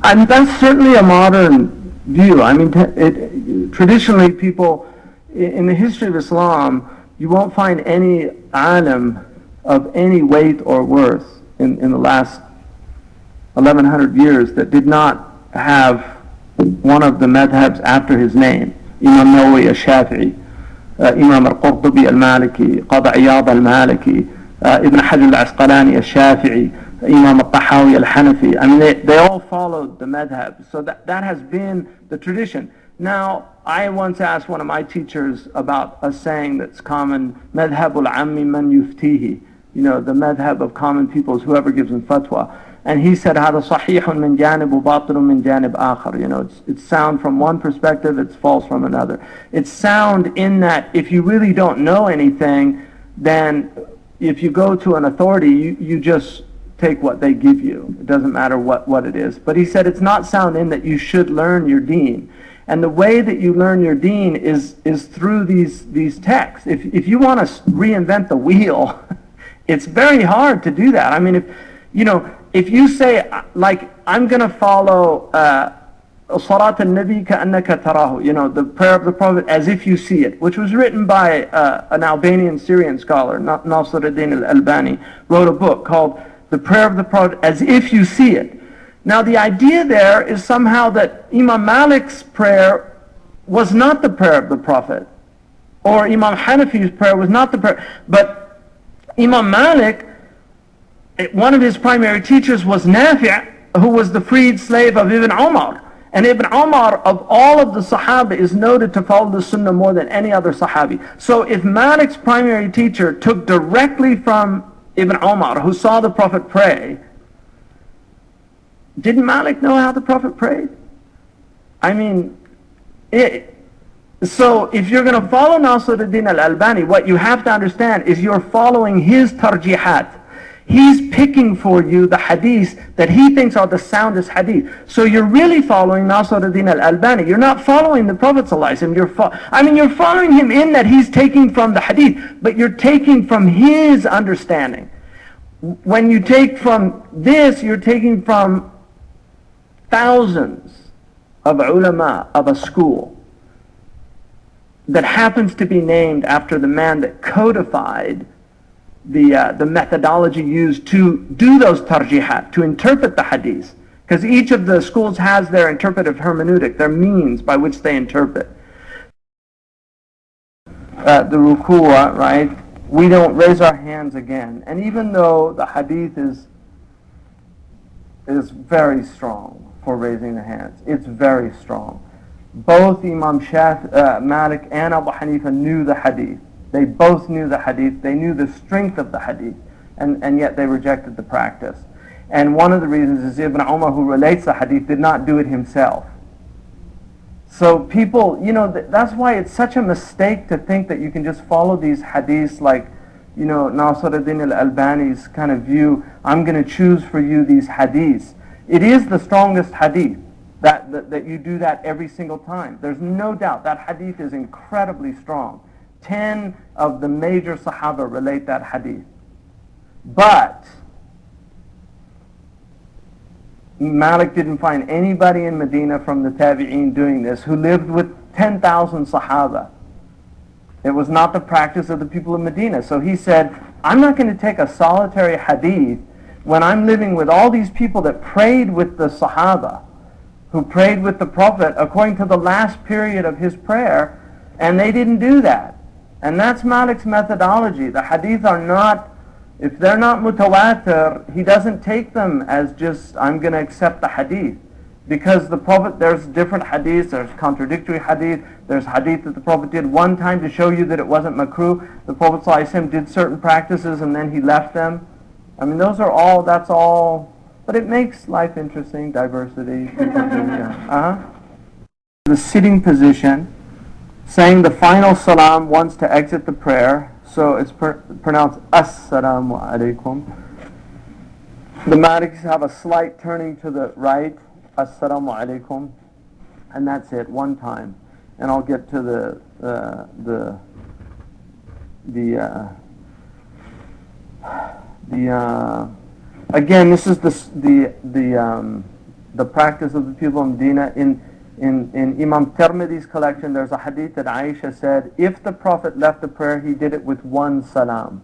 And that's certainly a modern view. I mean, traditionally people, in the history of Islam, you won't find any alim of any weight or worth in the last 1100 years that did not have one of the madhabs after his name. Imam Nawawi al-Shafi'i, Imam al-Qurtubi al-Maliki, Qadi Iyad al-Maliki, Ibn Hajar al-Asqalani al-Shafi'i, Imam al-Tahawi al-Hanafi. I mean, they all followed the madhab. So that has been the tradition. Now, I once asked one of my teachers about a saying that's common, madhabul ammi man yuftihi, the madhab of common people is whoever gives them fatwa. And he said, هذا صحيح من جانب وباطل من جانب آخر. It's sound from one perspective, it's false from another. It's sound in that if you really don't know anything, then if you go to an authority, you just take what they give you. It doesn't matter what it is. But he said it's not sound in that you should learn your deen. And the way that you learn your deen is through these texts. If you want to reinvent the wheel, it's very hard to do that. I mean, if you say, like, I'm going to follow Salat al-Nabi ka'annaka tarahu, the prayer of the Prophet as if you see it, which was written by an Albanian Syrian scholar, Nasiruddin al-Albani, wrote a book called The Prayer of the Prophet as if you see it. Now the idea there is somehow that Imam Malik's prayer was not the prayer of the Prophet, or Imam Hanafi's prayer was not the prayer, but Imam Malik, one of his primary teachers was Nafi', who was the freed slave of Ibn Umar. And Ibn Umar, of all of the Sahaba, is noted to follow the Sunnah more than any other Sahabi. So if Malik's primary teacher took directly from Ibn Umar, who saw the Prophet pray, didn't Malik know how the Prophet prayed? I mean, so if you're going to follow Nasiruddin al-Albani, what you have to understand is you're following his tarjihat. He's picking for you the hadiths that he thinks are the soundest hadith. So you're really following Nasiruddin al-Albani. You're not following the Prophet ﷺ. You're following him in that he's taking from the hadith, but you're taking from his understanding. When you take from this, you're taking from thousands of ulama of a school that happens to be named after the man that codified the methodology used to do those tarjihat, to interpret the hadith. Because each of the schools has their interpretive hermeneutic, their means by which they interpret. The ruku'ah, right? We don't raise our hands again. And even though the hadith is very strong for raising the hands, it's very strong. Both Imam Malik and Abu Hanifa knew the hadith. They both knew the hadith, they knew the strength of the hadith, and yet they rejected the practice. And one of the reasons is Ibn Umar, who relates the hadith, did not do it himself. So people, that's why it's such a mistake to think that you can just follow these hadiths like, Nasiruddin al-Albani's kind of view, I'm going to choose for you these hadiths. It is the strongest hadith, that you do that every single time. There's no doubt that hadith is incredibly strong. 10 of the major Sahaba relate that hadith. But Malik didn't find anybody in Medina from the Tabi'een doing this who lived with 10,000 Sahaba. It was not the practice of the people of Medina. So he said, I'm not going to take a solitary hadith when I'm living with all these people that prayed with the Sahaba, who prayed with the Prophet according to the last period of his prayer, and they didn't do that. And that's Malik's methodology. The hadith are not, if they're not mutawatir, he doesn't take them as just, I'm going to accept the hadith. Because the Prophet, there's different hadiths, there's contradictory hadith, there's hadith that the Prophet did one time to show you that it wasn't makruh. The Prophet ﷺ did certain practices and then he left them. That's all, but it makes life interesting, diversity. The sitting position, saying the final salam once to exit the prayer, so it's pronounced Assalamu alaikum. The Maliks have a slight turning to the right, Assalamu alaikum, and that's it, one time. And I'll get to again, this is the the practice of the people of Medina. In Imam Tirmidhi's collection, there's a hadith that Aisha said, if the Prophet left the prayer, he did it with one salam.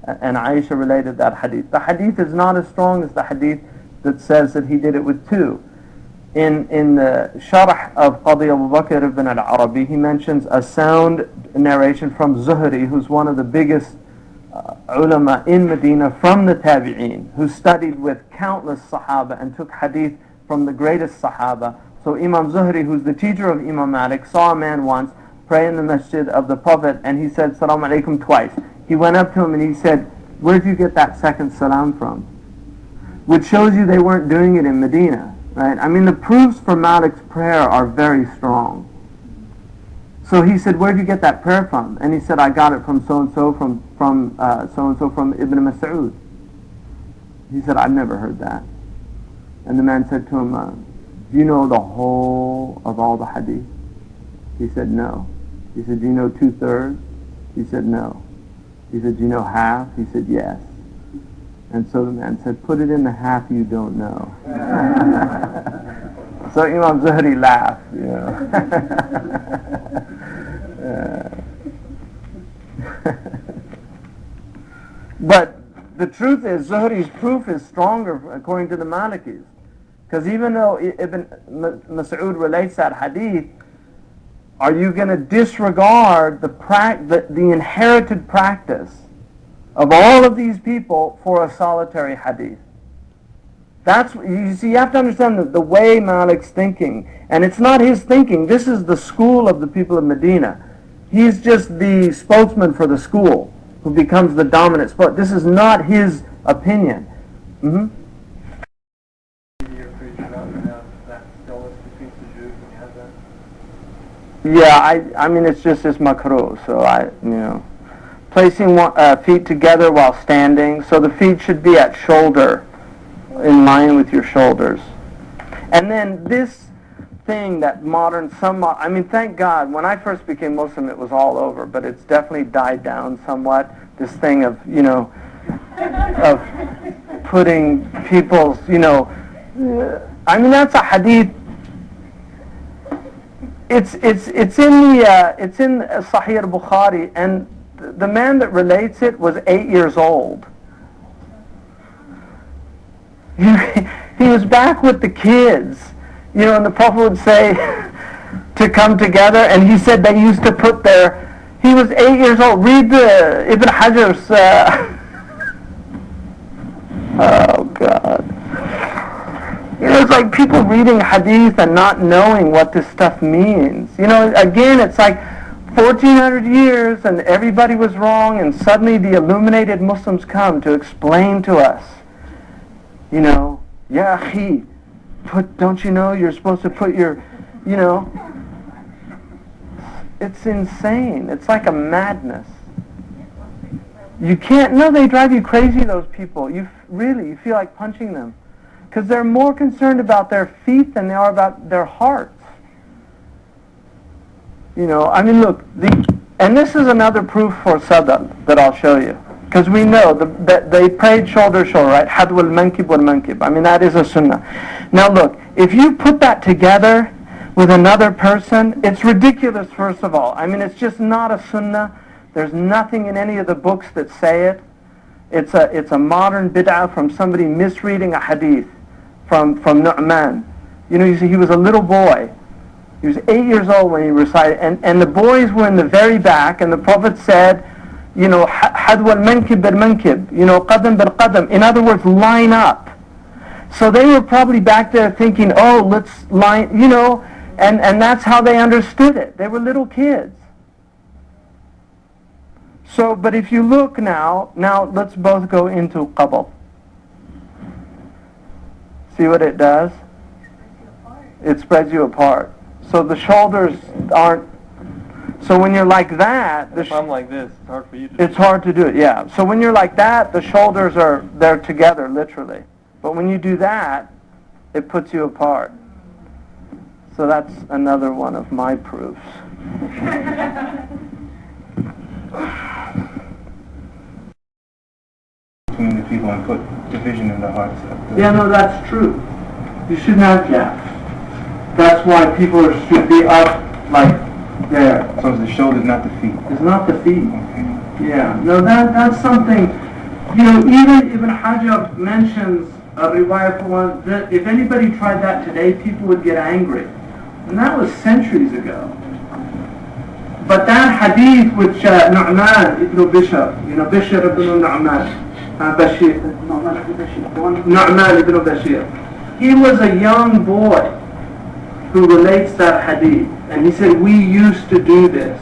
And Aisha related that hadith. The hadith is not as strong as the hadith that says that he did it with two. In the Sharh of Qadi Abu Bakr ibn al-Arabi, he mentions a sound narration from Zuhri, who's one of the biggest ulama in Medina from the Tabi'een, who studied with countless Sahaba and took hadith from the greatest Sahaba. So Imam Zuhri, who's the teacher of Imam Malik, saw a man once pray in the masjid of the Prophet, and he said, Salaam alaikum twice. He went up to him and he said, where did you get that second salam from? Which shows you they weren't doing it in Medina, right? I mean, the proofs for Malik's prayer are very strong. So he said, where did you get that prayer from? And he said, I got it from so-and-so, from so-and-so from Ibn Mas'ud. He said, I've never heard that. And the man said to him, do you know the whole of all the hadith? He said, no. He said, do you know 2/3? He said, no. He said, do you know half? He said, yes. And so the man said, put it in the half you don't know. So Imam Zuhri laughed, you know. But the truth is, Zuhri's proof is stronger according to the Malikis. Because even though Ibn Mas'ud relates that hadith, are you going to disregard the inherited practice of all of these people for a solitary hadith? That's, you see, you have to understand the way Malik's thinking. And it's not his thinking. This is the school of the people of Medina. He's just the spokesman for the school who becomes the dominant spokesman. This is not his opinion. Mm-hmm. Yeah, I mean, it's just this makruh, so placing feet together while standing, so the feet should be at shoulder, in line with your shoulders. And then this thing that thank God, when I first became Muslim it was all over, but it's definitely died down somewhat, this thing of, of putting people's, that's a hadith. It's in Sahih al-Bukhari, and the man that relates it was 8 years old. He was back with the kids, and the Prophet would say to come together, and he said they used to put he was 8 years old. Read the Ibn Hajar's, oh God. It's like people reading hadith and not knowing what this stuff means. Again, it's like 1400 years and everybody was wrong, and suddenly the illuminated Muslims come to explain to us, Ya akhi, don't you know you're supposed to put your, it's insane. It's like a madness. You can't, no, they drive you crazy, those people. You feel like punching them. Because they're more concerned about their feet than they are about their hearts. Look, and this is another proof for sadal that I'll show you. Because we know that they prayed shoulder to shoulder, right? Hadw al-mankib wal-mankib. That is a sunnah. Now look, if you put that together with another person, it's ridiculous, first of all. It's just not a sunnah. There's nothing in any of the books that say it. It's a modern bid'ah from somebody misreading a hadith from Nu'man. You see, he was a little boy. He was 8 years old when he recited, and the boys were in the very back, and the Prophet said, hadwa al-mankib bil-mankib, qadam bil-qadam. In other words, line up. So they were probably back there thinking, oh, let's line, and that's how they understood it. They were little kids. So, but if you look now let's both go into qabl. See what it does? It spreads you apart. So the shoulders aren't, so when you're like that, if I'm like this, it's hard for you to do it. It's hard to do it, yeah. So when you're like that, the shoulders they're together, literally. But when you do that, it puts you apart. So that's another one of my proofs. Between the people and put division in the hearts. Yeah, no, that's true. You shouldn't have gaps. That's why people should be up like there. So it's the shoulders, not the feet. It's not the feet. Okay. Yeah. No, that's something. You know, even Ibn Hajar mentions a riwayah for one that if anybody tried that today, people would get angry, and that was centuries ago. But that hadith which Nu'man ibn Bishr, you know, Bishr ibn Nu'man, Bashir, Nu'man ibn Bashir, he was a young boy who relates that hadith, and he said, we used to do this.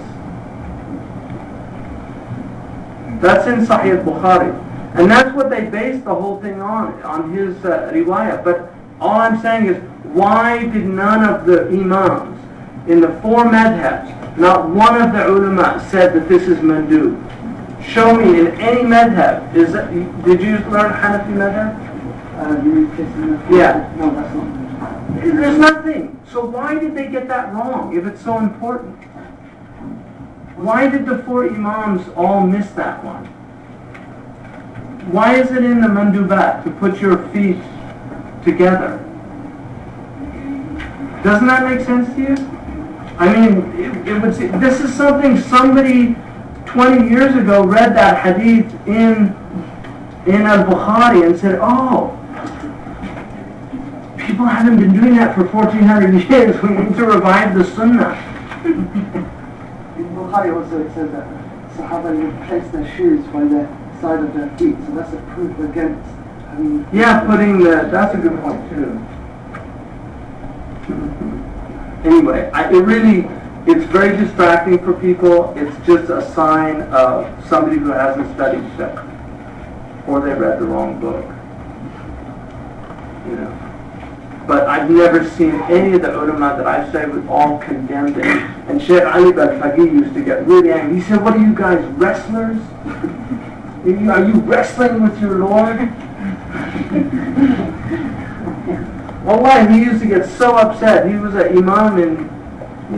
That's in Sahih Bukhari. And that's what they based the whole thing on his riwayah. But all I'm saying is, why did none of the imams in the four madhabs, not one of the ulama said that this is mandub? Show me in any madhab. Did you learn Hanafi madhab? Yeah. No, that's not. There's nothing. So why did they get that wrong if it's so important? Why did the four imams all miss that one? Why is it in the mandubat to put your feet together? Doesn't that make sense to you? I mean, it would say, this is something somebody 20 years ago read that hadith in Al-Bukhari and said, oh, people haven't been doing that for 1400 years. We need to revive the sunnah. In Bukhari also it says that Sahaba would place their shoes by the side of their feet, so that's a proof against having... Yeah, that's a good point too. Anyway, it's very distracting for people. It's just a sign of somebody who hasn't studied fiqh, or they read the wrong book. You know. But I've never seen any of the ulama that I've studied with all condemned it. And Sheikh Ali al-Faqih used to get really angry. He said, what are you guys, wrestlers? Are you wrestling with your Lord? Wallahi, he used to get so upset. He was an imam in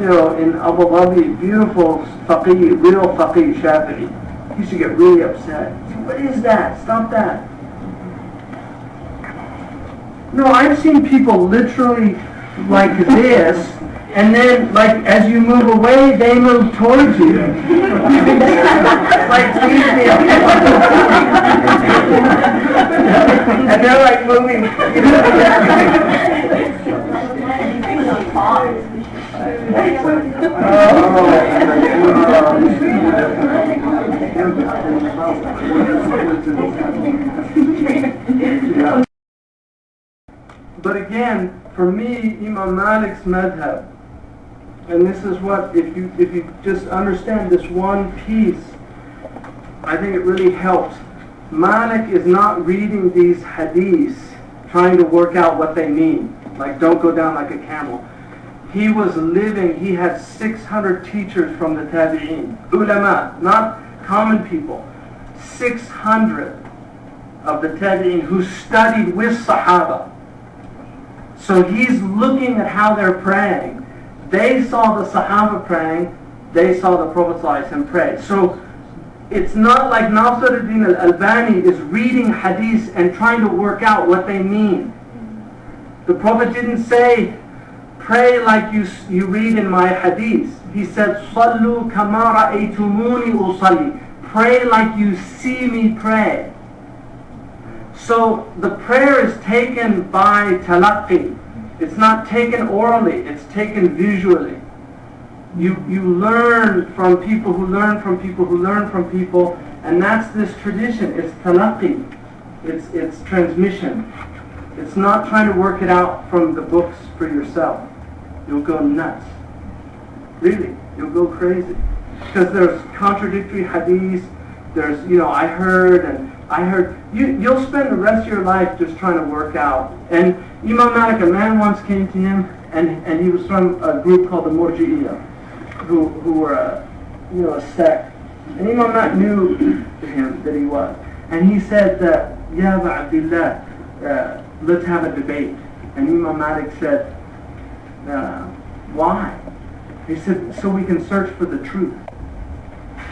Abu Dhabi, beautiful faqih, real faqih, Shafi'i. He used to get really upset. He said, what is that? Stop that. No, I've seen people literally like this, and then like as you move away, they move towards you. Like, please me. And they're like moving. But again, for me, Imam Malik's madhab, and this is what, if you just understand this one piece, I think it really helps. Malik is not reading these hadiths trying to work out what they mean. Like, don't go down like a camel. He was living, he had 600 teachers from the tabi'een, ulama, not common people. 600 of the tabi'een who studied with Sahaba. So he's looking at how they're praying. They saw the Sahaba praying, they saw the Prophet ﷺ pray. So it's not like Nasiruddin al-Albani is reading hadiths and trying to work out what they mean. The Prophet didn't say, pray like you read in my hadiths. He said, Sallu kama ra'aytumuni usalli. Pray like you see me pray. So the prayer is taken by talaqqi. It's not taken orally, it's taken visually. You learn from people who learn from people who learn from people, and that's this tradition. It's talaqqi. It's transmission. It's not trying to work it out from the books for yourself. You'll go nuts. Really, you'll go crazy. Because there's contradictory hadiths, there's, I heard, you'll spend the rest of your life just trying to work out. And Imam Malik, a man once came to him, and he was from a group called the Murji'iyah, who were a sect. And Imam Malik knew him that he was. And he said, Ya Aba Abdullah, let's have a debate. And Imam Malik said, why? He said, so we can search for the truth.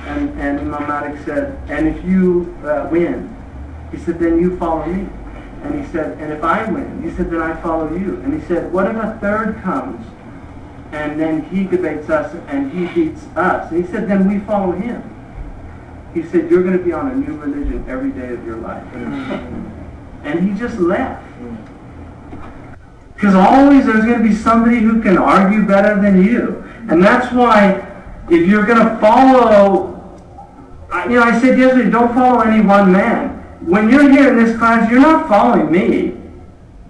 And Imam Malik said, and if you win, he said, then you follow me. And he said, and if I win, he said, then I follow you. And he said, what if a third comes and then he debates us and he beats us? And he said, then we follow him. He said, you're going to be on a new religion every day of your life. And he just left. Because always there's going to be somebody who can argue better than you. And that's why if you're going to follow, I said yesterday, don't follow any one man. When you're here in this class, you're not following me.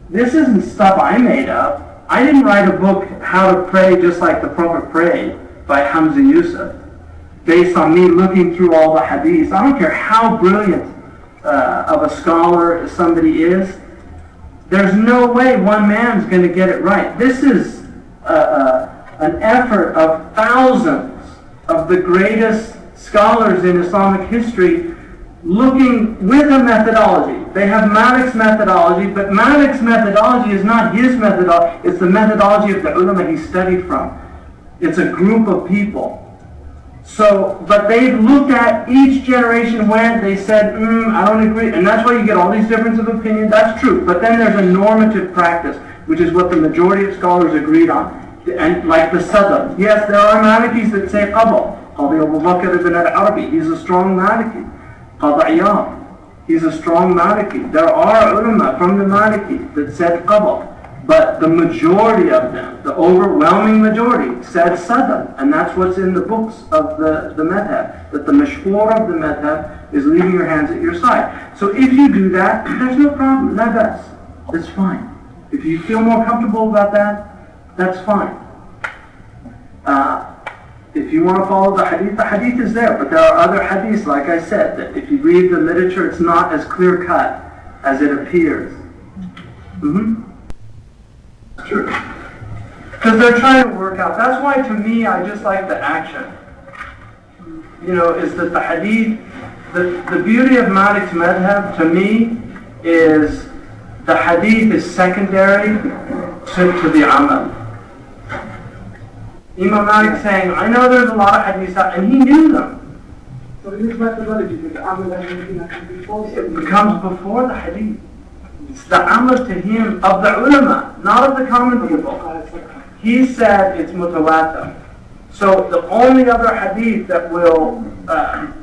This isn't stuff I made up. I didn't write a book, How to Pray Just Like the Prophet Prayed, by Hamza Yusuf, based on me looking through all the hadiths. I don't care how brilliant of a scholar somebody is. There's no way one man's going to get it right. This is an effort of thousands of the greatest scholars in Islamic history looking with a methodology. They have Malik's methodology, but Malik's methodology is not his methodology. It's the methodology of the ulama he studied from. It's a group of people. So, but they've looked at each generation went, they said, I don't agree. And that's why you get all these differences of opinion. That's true. But then there's a normative practice, which is what the majority of scholars agreed on. And like the Sadr. Yes, there are Malikis that say Qadha. Qadi Abu Bakr ibn al-Arabi, he's a strong Maliki. Qadi Iyad, he's a strong Maliki. There are ulama from the Maliki that said Qadha. But the majority of them, the overwhelming majority, said Sadr. And that's what's in the books of the madhab. That the mashhur of the madhab is leaving your hands at your side. So if you do that, there's no problem. La bas. It's fine. If you feel more comfortable about that, that's fine. If you want to follow the hadith is there. But there are other hadiths, like I said, that if you read the literature, it's not as clear-cut as it appears. True. Because they're trying to work out. That's why, to me, I just like the action. Is that the hadith, the beauty of Malik's madhab, to me, is the hadith is secondary to the amal. Imam Malik saying, I know there's a lot of hadiths out, and he knew them. So his methodology, the amal and everything that comes before, it comes before the hadith. It's the amal to him of the ulama, not of the common people. He said it's mutawatir. So the only other hadith that will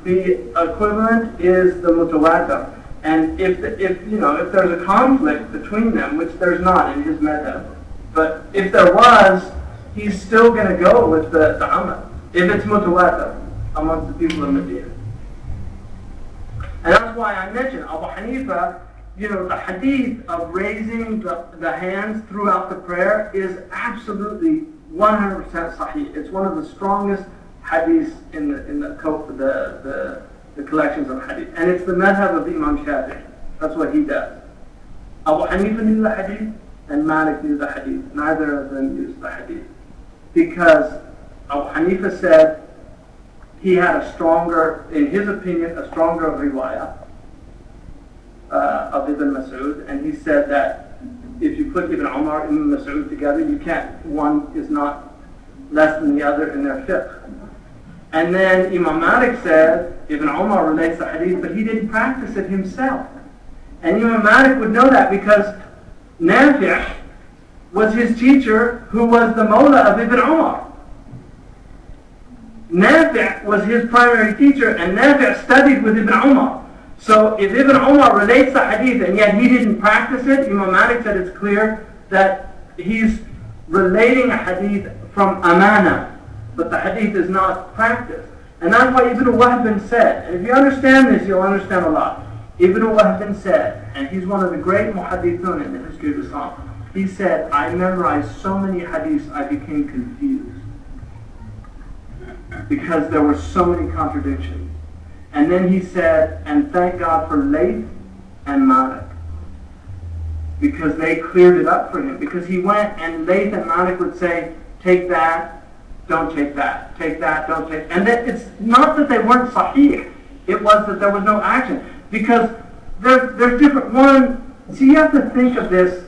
be equivalent is the mutawatir. And if there's a conflict between them, which there's not in his madhab, but if there was, he's still going to go with the amal, if it's mutawatir amongst the people of Medina. And that's why I mentioned Abu Hanifa, the hadith of raising the hands throughout the prayer is absolutely 100% sahih. It's one of the strongest hadiths in the collections of hadith. And it's the madhab of Imam Shafi'i. That's what he does. Abu Hanifa knew the hadith and Malik knew the hadith. Neither of them used the hadith. Because Abu Hanifa said he had in his opinion, a stronger riwayah of Ibn Mas'ud, and he said that if you put Ibn Umar and Ibn Mas'ud together, you can't, one is not less than the other in their fiqh. And then Imam Malik said, Ibn Umar relates the hadith, but he didn't practice it himself. And Imam Malik would know that because Nafi' was his teacher who was the Mawla of Ibn Umar. Nafi' was his primary teacher, and Nafi' studied with Ibn Umar. So if Ibn Umar relates the hadith and yet he didn't practice it, Imam Malik said it's clear that he's relating a hadith from amana, but the hadith is not practiced. And that's why Ibn Wahb said, and if you understand this, you'll understand a lot. Ibn Wahb said, and he's one of the great muhaddithun in the history of Islam, he said, I memorized so many hadiths I became confused because there were so many contradictions. And then he said, and thank God for Layth and Malik, because they cleared it up for him. Because he went and Layth and Malik would say, take that, don't take that, take that, don't take. And that it's not that they weren't sahih, it was that there was no action. Because there's different, so you have to think of this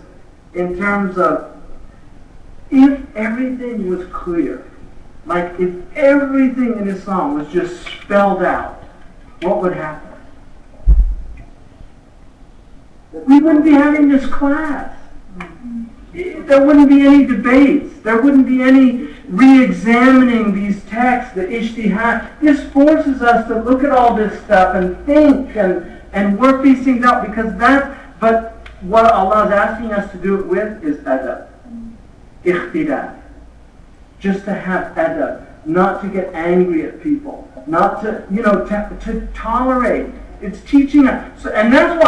in terms of, if everything was clear, like if everything in Islam was just spelled out, what would happen? we wouldn't be having this class. There wouldn't be any debates. There wouldn't be any re-examining these texts, the ijtihad. This forces us to look at all this stuff and think and work these things out, because but what Allah is asking us to do it with is adab. Ikhtidal. Just to have adab. Not to get angry at people. Not to, to tolerate. It's teaching us. So, and that's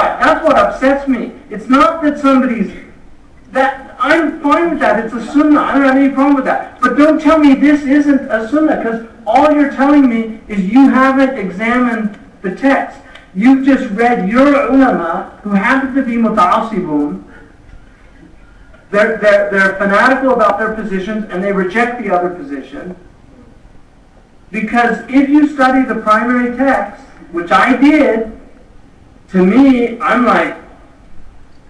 what upsets me. It's not that I'm fine with that. It's a sunnah. I don't have any problem with that. But don't tell me this isn't a sunnah, because all you're telling me is you haven't examined the text. You've just read your ulama, who happen to be muta'assibun. They're fanatical about their positions, and they reject the other position. Because if you study the primary text, which I did, to me, I'm like,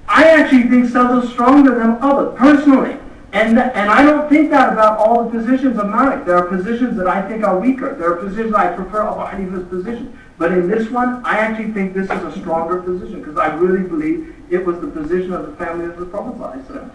I actually think some is stronger than others, personally. And I don't think that about all the positions of Malik. There are positions that I think are weaker. There are positions I prefer Abu Hanifa's position. But in this one, I actually think this is a stronger position, because I really believe it was the position of the family of the Prophet ﷺ.